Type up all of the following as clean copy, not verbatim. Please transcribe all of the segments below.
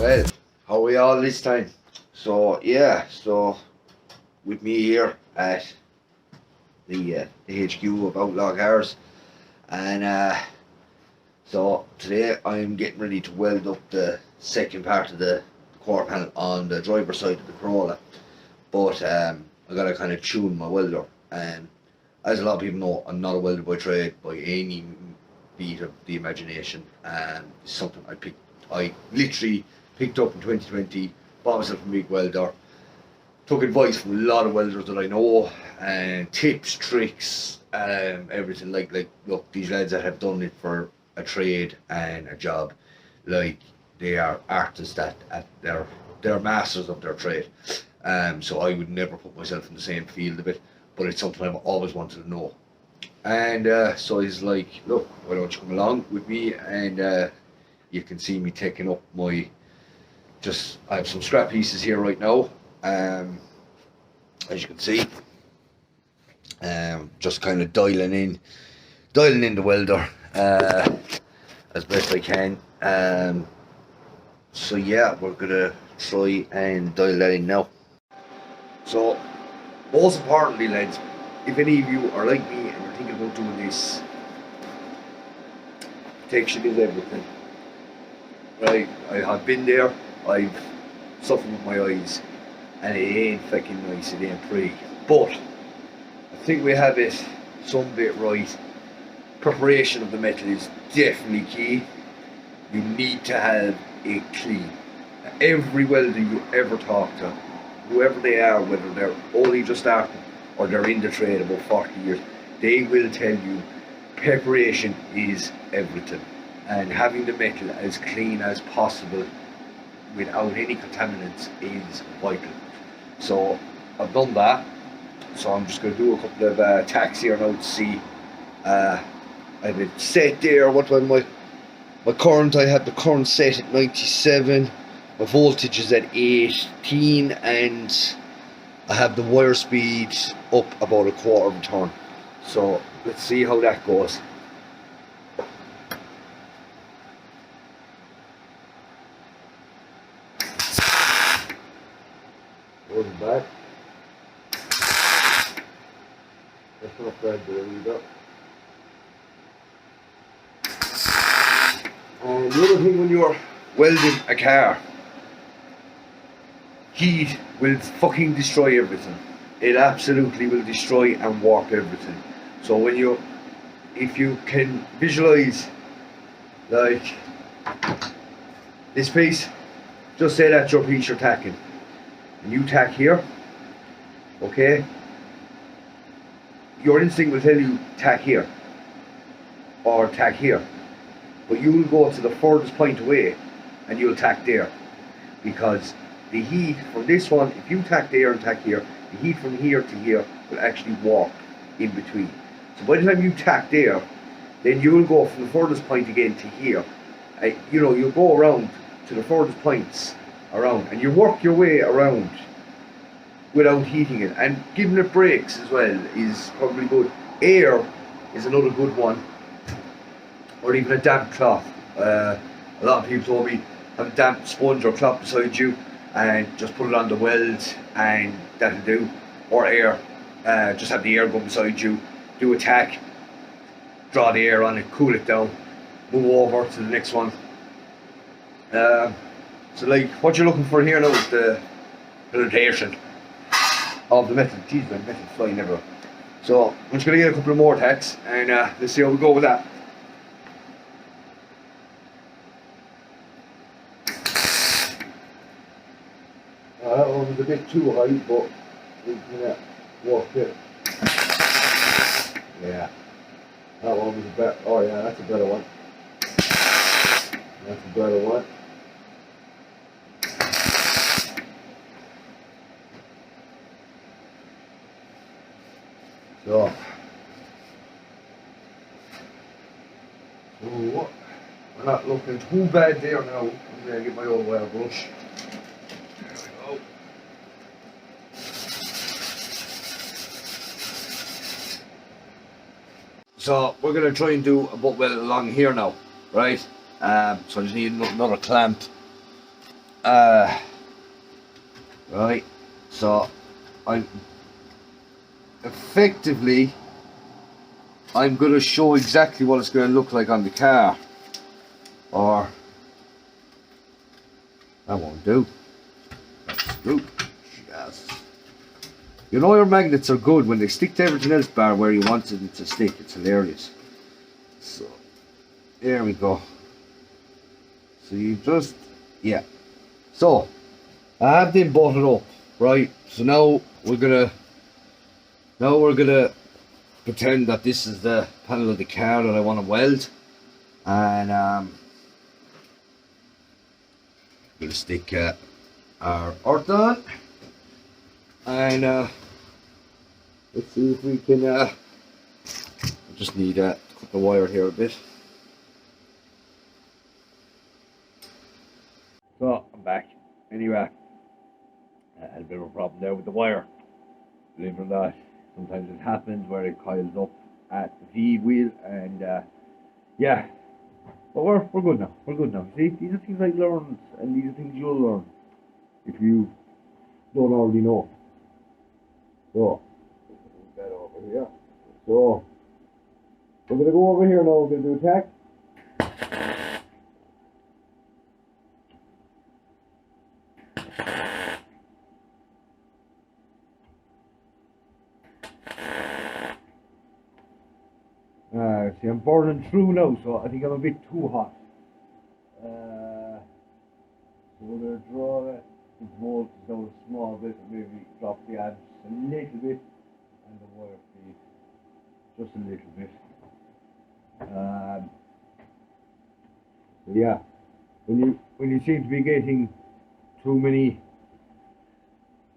Well, how are we all this time? So yeah, with me here at the HQ of Outlaw Cars, and so today I'm getting ready to weld up the second part of the quarter panel on the driver's side of the Corolla. But I gotta kind of tune my welder, and as a lot of people know, I'm not a welder by trade by any beat of the imagination. It's something I literally picked up in 2020, bought myself a MIG welder, took advice from a lot of welders that I know, and tips, tricks, everything. Like look, these lads that have done it for a trade and a job, like they are artists at they're masters of their trade. So I would never put myself in the same field of it, but it's something I've always wanted to know. And so he's like, look, why don't you come along with me, and you can see me taking up my, I have some scrap pieces here right now, as you can see, just kind of dialing in the welder as best I can. So yeah, we're gonna try and dial that in now. So most importantly, lads, if any of you are like me and you're thinking about doing this, protection is everything. Right, I have been there, I've suffered with my eyes, and it ain't fucking nice, it ain't pretty. But I think we have it some bit right. Preparation of the metal is definitely key. You need to have it clean. Every welder you ever talk to, whoever they are, whether they're only just starting or they're in the trade about 40 years, they will tell you preparation is everything. And having the metal as clean as possible without any contaminants is vital. So I've done that. So I'm just going to do a couple of tacks here now to see. I have it set there. What was my current? I had the current set at 97. My voltage is at 18, and I have the wire speed up about a quarter of a turn. So let's see how that goes. Wasn't bad. That's not bad there either. And the other thing when you're welding a car, heat will fucking destroy everything. It absolutely will destroy and warp everything. So if you can visualize, like this piece, just say that's your piece you're tacking. And you tack here, okay? Your instinct will tell you tack here or tack here, but you will go to the furthest point away and you'll tack there, because the heat from this one, if you tack there and tack here, the heat from here to here will actually warp in between. So by the time you tack there, then you will go from the furthest point again to here. You'll go around to the furthest points around, and you work your way around without heating it. And giving it breaks as well is probably good. Air is another good one, or even a damp cloth. A lot of people told me have a damp sponge or cloth beside you and just put it on the weld and that'll do. Or air, just have the air go beside you, do a tack, draw the air on it, cool it down, move over to the next one. So like what you're looking for here now is the penetration of the metal. Jeez, my metal flying everywhere. So I'm just going to get a couple of more tacks, and let's see how we go with that. That one was a bit too high, but we can work it. Yeah, that one was a better. Oh yeah, that's a better one. That's a better one. So we're not looking too bad there now. I'm going to get my old wire brush. There we go. So we're going to try and do a butt weld along here now, right? So I just need another clamp Right, so I'm effectively I'm going to show exactly what it's going to look like on the car, or that won't do. That's good. Yes. You know your magnets are good when they stick to everything else bar where you want it to stick. It's hilarious. So there we go. So you just, yeah. So I have them butted up, right? So now we're gonna pretend that this is the panel of the car that I want to weld, and I'm gonna stick our earth on, and let's see if we can. I just need to cut the wire here a bit. So I'm back. Anyway, I had a bit of a problem there with the wire. Believe it or not, sometimes it happens where it coils up at the V wheel, and yeah. But we're good now. We're good now. See, these are things I learned, and these are things you'll learn if you don't already know. So put that over here. So we're gonna go over here now. We're gonna do attack. See, I'm burning through now, so I think I'm a bit too hot. So we're going to draw the voltage down a small bit, maybe drop the amps a little bit, and the wire speed just a little bit. So yeah, when you seem to be getting too many,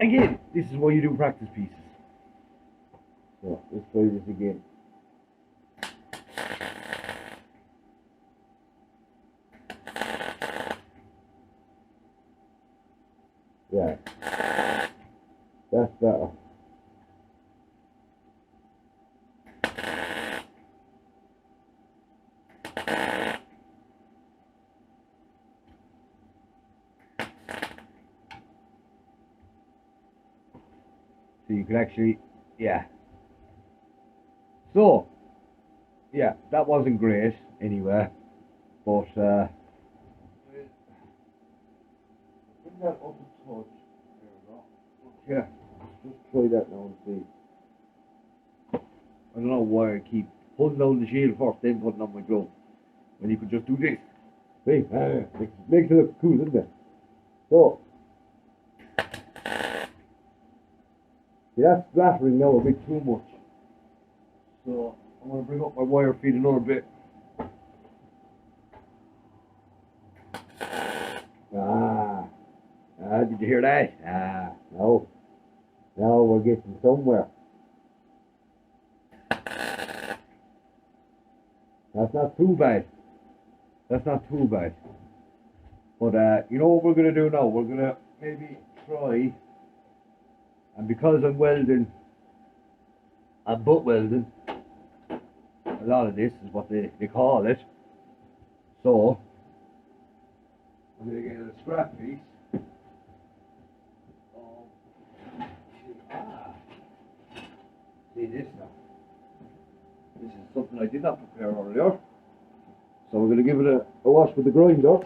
again, this is why you do practice pieces. So let's try this again. Yeah, that's better. So you can actually, yeah. So, yeah, that wasn't great anyway, but bring that up a touch. There we go. Yeah, just try that now and see. I don't know why I keep pulling down the shield first, then putting on my glove, when you could just do this. See, makes it look cool, doesn't it? So, see, that's splattering now a bit too much. So I'm going to bring up my wire feed another bit. Did you hear that? No. Now we're getting somewhere. That's not too bad. That's not too bad. But you know what we're going to do now? We're going to maybe try, and because I'm welding, I'm butt welding, a lot of this is what they call it. So I'm going to get a scrap piece. See this now. This is something I did not prepare earlier. So we're going to give it a wash with the grinder.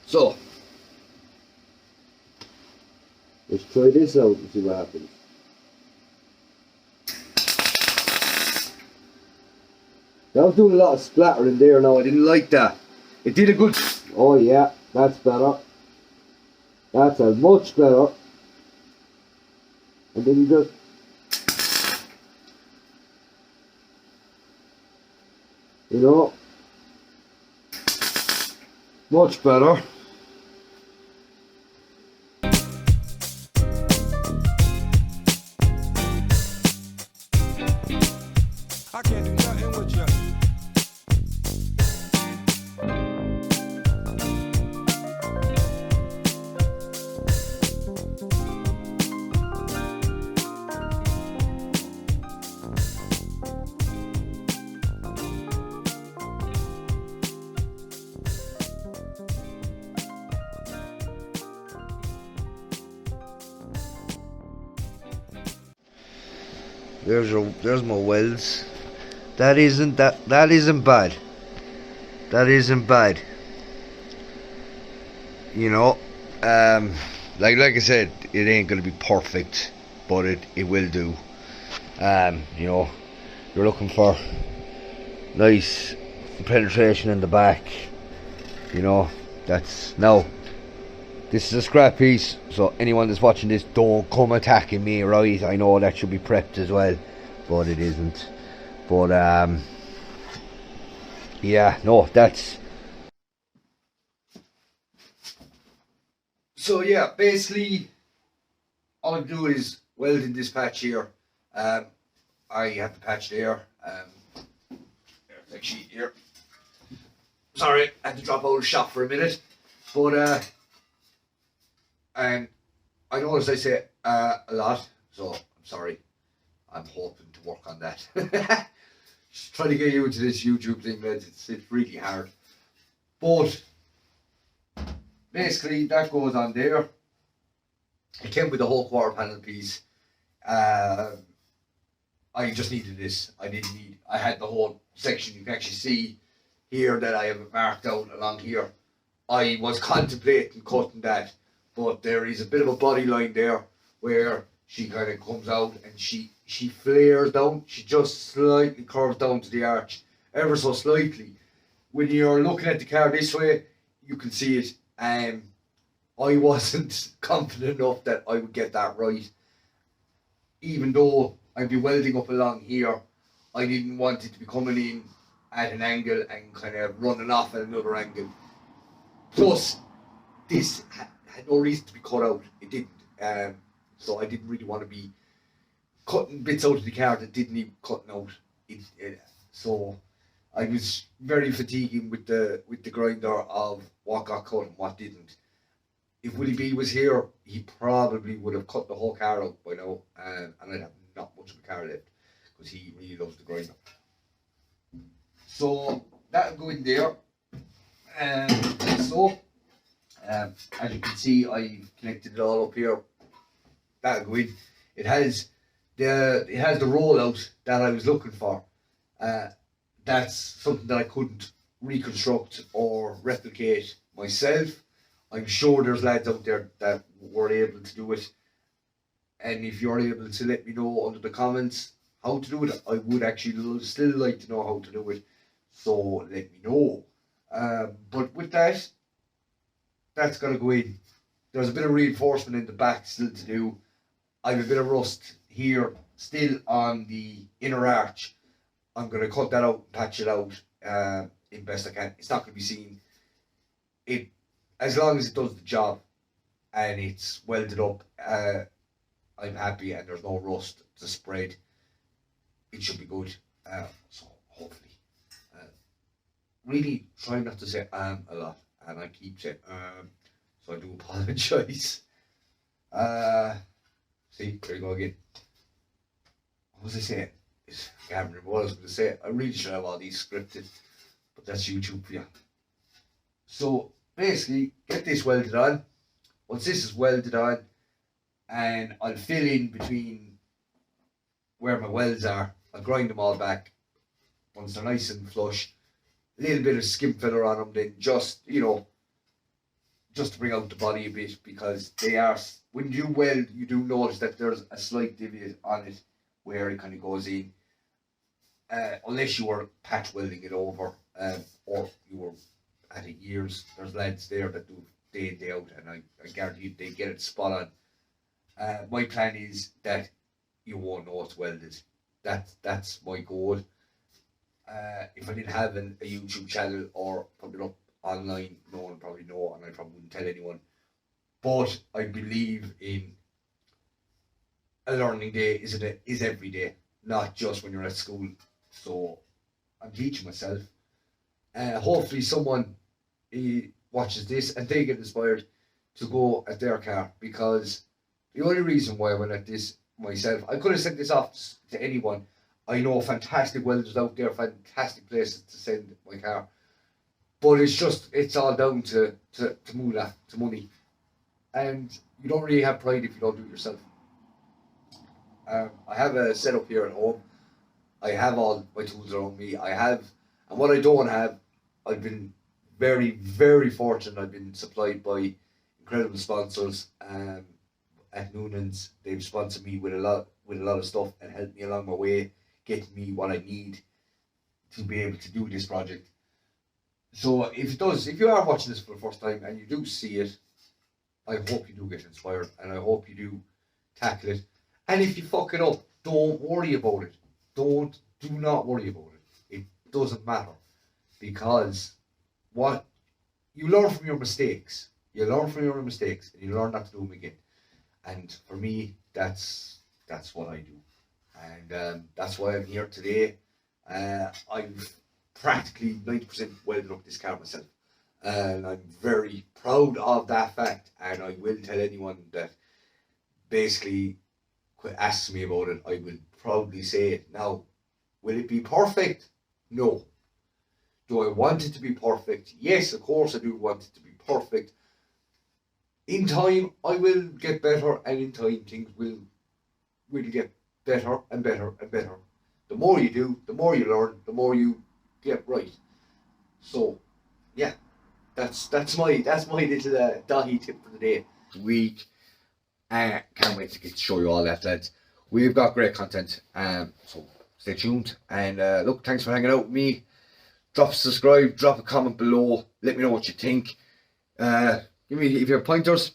So, let's try this out and see what happens. I was doing a lot of splattering there now, I didn't like that. It did a good... Oh yeah, that's better. That's a much better. And then you just... You know... Much better. I can't do nothing with you. There's my welds. That isn't bad. That isn't bad. You know, like I said, it ain't gonna be perfect, but it will do. You know, you're looking for nice penetration in the back. You know, that's now. This is a scrap piece, so anyone that's watching this, don't come attacking me, right? I know that should be prepped as well, but it isn't. But yeah, no, that's. So yeah, basically, all I do is weld in this patch here. I have the patch there. There's a sheet here. Sorry, I had to drop out of the shop for a minute, but and I noticed I say a lot, so I'm sorry. I'm hoping to work on that. Just trying to get you into this YouTube thing, lads. It's really hard. But basically, that goes on there. It came with the whole quarter panel piece. I just needed this. I had the whole section. You can actually see here that I have it marked out along here. I was contemplating cutting that, but there is a bit of a body line there where she kind of comes out and she flares down. She just slightly curves down to the arch, ever so slightly. When you're looking at the car this way, you can see it. I wasn't confident enough that I would get that right. Even though I'd be welding up along here, I didn't want it to be coming in at an angle and kind of running off at another angle. Plus, this had no reason to be cut out. It didn't. So I didn't really want to be cutting bits out of the car that didn't need cutting out. So I was very fatiguing with the grinder of what got cut and what didn't. If Willie B was here, he probably would have cut the whole car out by now, and I'd have not much of a car left because he really loves the grinder. So that'll go in there. As you can see, I've connected it all up here. That'll go in. It has the rollout that I was looking for. That's something that I couldn't reconstruct or replicate myself. I'm sure there's lads out there that were able to do it. And if you're able to let me know under the comments how to do it, I would actually still like to know how to do it. So let me know. But with that, that's going to go in. There's a bit of reinforcement in the back still to do. I have a bit of rust here still on the inner arch. I'm going to cut that out and patch it out in best I can. It's not going to be seen. As long as it does the job and it's welded up, I'm happy and there's no rust to spread. It should be good. So hopefully. Really try not to say a lot, and I keep saying so I do apologise. See, there you go again. What was I saying? I can't remember what I was going to say. I really should have all these scripted, but that's YouTube for you. So basically, get this welded on. Once this is welded on, and I'll fill in between where my welds are, I'll grind them all back. Once they're nice and flush, a little bit of skim filler on them, then just, you know, just to bring out the body a bit, because they are, when you weld, you do notice that there's a slight divot on it where it kind of goes in, unless you were patch welding it over, or you were at it years. There's lads there that do day in, day out, and I guarantee you they get it spot on. My plan is that you won't know it's welded. That's my goal. If I didn't have a YouTube channel or put it up online, no one would probably know, and I probably wouldn't tell anyone. But I believe in a learning day is every day, not just when you're at school. So I'm teaching myself. Hopefully someone watches this and they get inspired to go at their car, because the only reason why I went at this myself, I could have sent this off to anyone. I know fantastic welders out there, fantastic places to send my car, but it's all down to moolah, to money, and you don't really have pride if you don't do it yourself. I have a setup here at home. I have all my tools around me. And what I don't have, I've been very, very fortunate. I've been supplied by incredible sponsors. At Noonan's, they've sponsored me with a lot of stuff and helped me along my way, getting me what I need to be able to do this project. So if you are watching this for the first time and you do see it, I hope you do get inspired, and I hope you do tackle it. And if you fuck it up, don't worry about it. Do not worry about it. It doesn't matter, because what you learn from your mistakes. You learn from your mistakes, and you learn not to do them again. And for me, that's what I do, and that's why I'm here today. I've practically 90% welded up this car myself, and I'm very proud of that fact. And I will tell anyone that basically asks me about it, I will proudly say it. Now, will it be perfect? No. Do I want it to be perfect? Yes, of course I do want it to be perfect. In time, I will get better, and in time, things will get better and better and better. The more you do, the more you learn, the more you get right. So, yeah, that's my little dahi tip for the day. Week. Can't wait to get to show you all that, lads. We've got great content, so stay tuned. And look, thanks for hanging out with me. Drop a subscribe, drop a comment below. Let me know what you think. Give me if you have pointers.